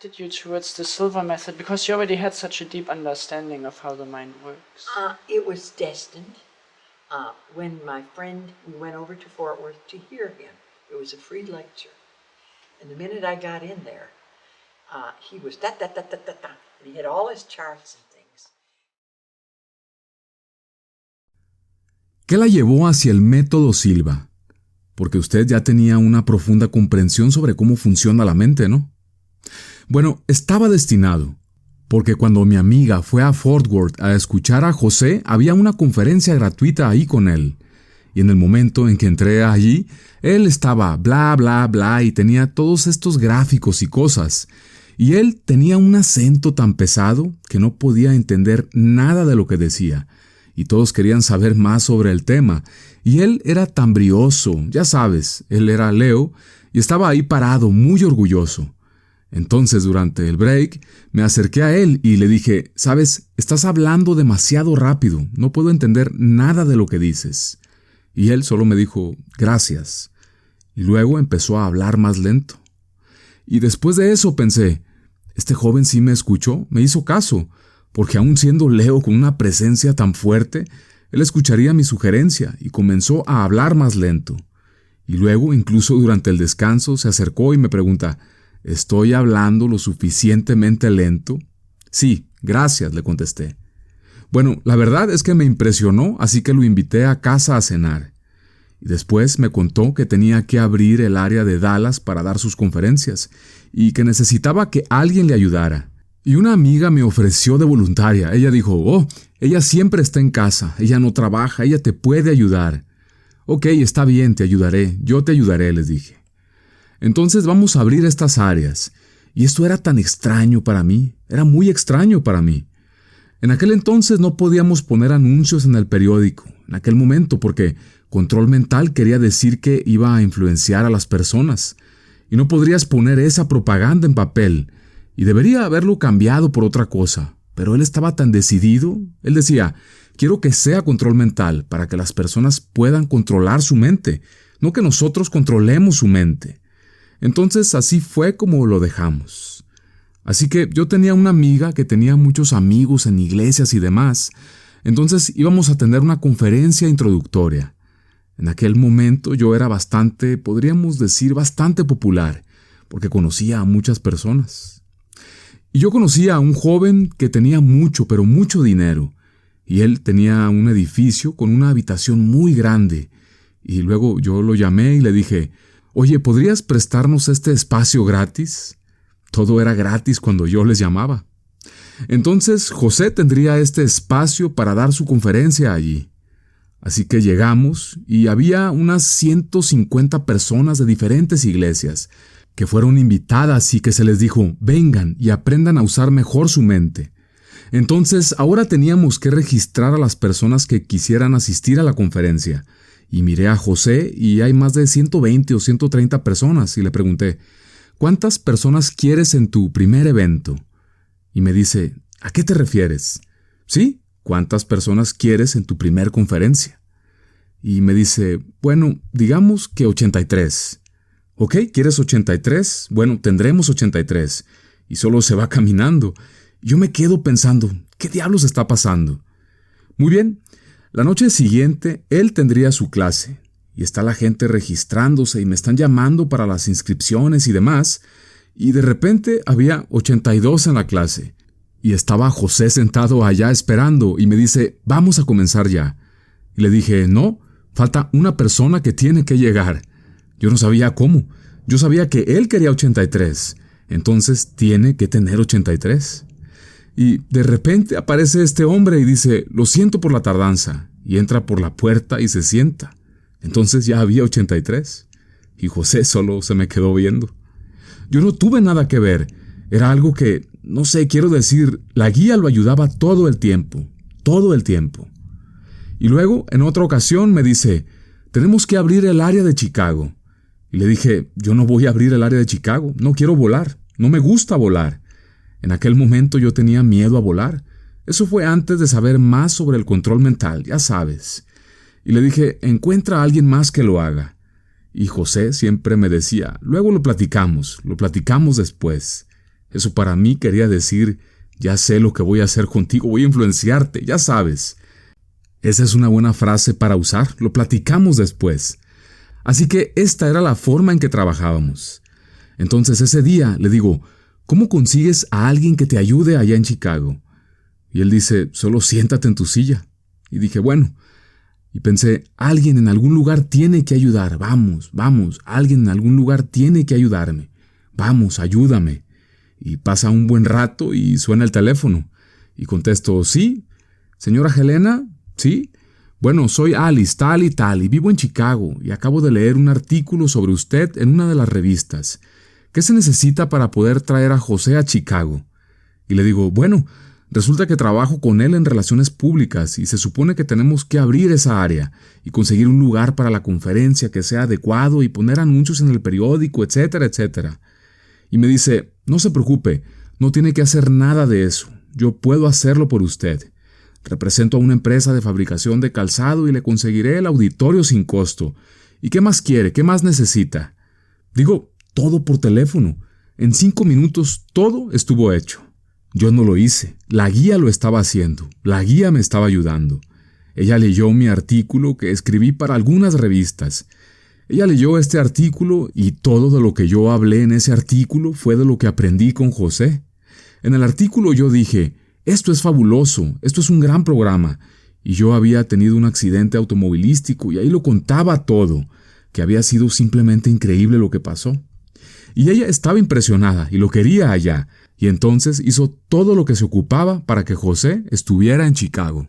Did you towards the Silver method because you already had such a deep understanding of how the mind works? It was destined. When my friend, we went over to Fort Worth to hear him. It was a free lecture. And the minute I got in there, he was da-da-da-da-da-da. And he had all his charts and things. ¿Qué la llevó hacia el método Silva? Porque usted ya tenía una profunda comprensión sobre cómo funciona la mente, ¿no? Bueno, estaba destinado, porque cuando mi amiga fue a Fort Worth a escuchar a José, había una conferencia gratuita ahí con él. Y en el momento en que entré allí, él estaba bla, bla, bla y tenía todos estos gráficos y cosas. Y él tenía un acento tan pesado que no podía entender nada de lo que decía. Y todos querían saber más sobre el tema. Y él era tan brioso, ya sabes, él era Leo, y estaba ahí parado, muy orgulloso. Entonces, durante el break, me acerqué a él y le dije, «¿Sabes? Estás hablando demasiado rápido, no puedo entender nada de lo que dices». Y él solo me dijo, «Gracias». Y luego empezó a hablar más lento. Y después de eso pensé, este joven sí me escuchó, me hizo caso, porque aun siendo Leo con una presencia tan fuerte, él escucharía mi sugerencia y comenzó a hablar más lento. Y luego, incluso durante el descanso, se acercó y me pregunta, ¿estoy hablando lo suficientemente lento? Sí, gracias, le contesté. Bueno, la verdad es que me impresionó, así que lo invité a casa a cenar. Y después me contó que tenía que abrir el área de Dallas para dar sus conferencias y que necesitaba que alguien le ayudara. Y una amiga me ofreció de voluntaria. Ella dijo, ella siempre está en casa, ella no trabaja, ella te puede ayudar. Ok, está bien, te ayudaré, yo te ayudaré, les dije. Entonces vamos a abrir estas áreas. Y esto era tan extraño para mí, era muy extraño para mí. En aquel entonces no podíamos poner anuncios en el periódico, en aquel momento, porque control mental quería decir que iba a influenciar a las personas. Y no podrías poner esa propaganda en papel, y debería haberlo cambiado por otra cosa. Pero él estaba tan decidido, él decía, quiero que sea control mental para que las personas puedan controlar su mente, no que nosotros controlemos su mente. Entonces así fue como lo dejamos. Así que yo tenía una amiga que tenía muchos amigos en iglesias y demás. Entonces íbamos a tener una conferencia introductoria. En aquel momento yo era podríamos decir, bastante popular, porque conocía a muchas personas. Y yo conocía a un joven que tenía mucho, pero mucho dinero. Y él tenía un edificio con una habitación muy grande. Y luego yo lo llamé y le dije, «Oye, ¿podrías prestarnos este espacio gratis?» Todo era gratis cuando yo les llamaba. Entonces José tendría este espacio para dar su conferencia allí. Así que llegamos y había unas 150 personas de diferentes iglesias que fueron invitadas y que se les dijo, vengan y aprendan a usar mejor su mente. Entonces ahora teníamos que registrar a las personas que quisieran asistir a la conferencia. Y miré a José y hay más de 120 o 130 personas y le pregunté, ¿cuántas personas quieres en tu primer evento? Y me dice, ¿a qué te refieres? Sí, ¿cuántas personas quieres en tu primer conferencia? Y me dice, bueno, digamos que 83. Ok, ¿quieres 83? Bueno, tendremos 83. Y solo se va caminando. Yo me quedo pensando, ¿qué diablos está pasando? Muy bien. La noche siguiente, él tendría su clase, y está la gente registrándose y me están llamando para las inscripciones y demás, y de repente había 82 en la clase, y estaba José sentado allá esperando, y me dice, vamos a comenzar ya. Y le dije, no, falta una persona que tiene que llegar. Yo no sabía cómo, yo sabía que él quería 83, entonces tiene que tener 83. Y de repente aparece este hombre y dice, lo siento por la tardanza, y entra por la puerta y se sienta. Entonces ya había 83, y José solo se me quedó viendo. Yo no tuve nada que ver, era algo que, no sé, quiero decir, la guía lo ayudaba todo el tiempo. Y luego, en otra ocasión, me dice, tenemos que abrir el área de Chicago. Y le dije, yo no voy a abrir el área de Chicago, no quiero volar, no me gusta volar. En aquel momento yo tenía miedo a volar. Eso fue antes de saber más sobre el control mental, ya sabes. Y le dije, encuentra a alguien más que lo haga. Y José siempre me decía, luego lo platicamos después. Eso para mí quería decir, ya sé lo que voy a hacer contigo, voy a influenciarte, ya sabes. Esa es una buena frase para usar, lo platicamos después. Así que esta era la forma en que trabajábamos. Entonces ese día le digo, ¿cómo consigues a alguien que te ayude allá en Chicago? Y él dice, solo siéntate en tu silla. Y dije, bueno. Y pensé, alguien en algún lugar tiene que ayudar, vamos, alguien en algún lugar tiene que ayudarme. Vamos, ayúdame. Y pasa un buen rato y suena el teléfono. Y contesto, sí, señora Helena, sí. Bueno, soy Alice, tal, y vivo en Chicago, y acabo de leer un artículo sobre usted en una de las revistas. ¿Qué se necesita para poder traer a José a Chicago? Y le digo, bueno, resulta que trabajo con él en relaciones públicas y se supone que tenemos que abrir esa área y conseguir un lugar para la conferencia que sea adecuado y poner anuncios en el periódico, etcétera, etcétera. Y me dice, no se preocupe, no tiene que hacer nada de eso, yo puedo hacerlo por usted. Represento a una empresa de fabricación de calzado y le conseguiré el auditorio sin costo. ¿Y qué más quiere? ¿Qué más necesita? Digo, todo por teléfono. En 5 minutos todo estuvo hecho. Yo no lo hice, la guía lo estaba haciendo, la guía me estaba ayudando. Ella leyó mi artículo que escribí para algunas revistas. Ella leyó este artículo y todo de lo que yo hablé en ese artículo fue de lo que aprendí con José. En el artículo yo dije, esto es fabuloso, esto es un gran programa. Y yo había tenido un accidente automovilístico y ahí lo contaba todo, que había sido simplemente increíble lo que pasó. Y ella estaba impresionada y lo quería allá, y entonces hizo todo lo que se ocupaba para que José estuviera en Chicago.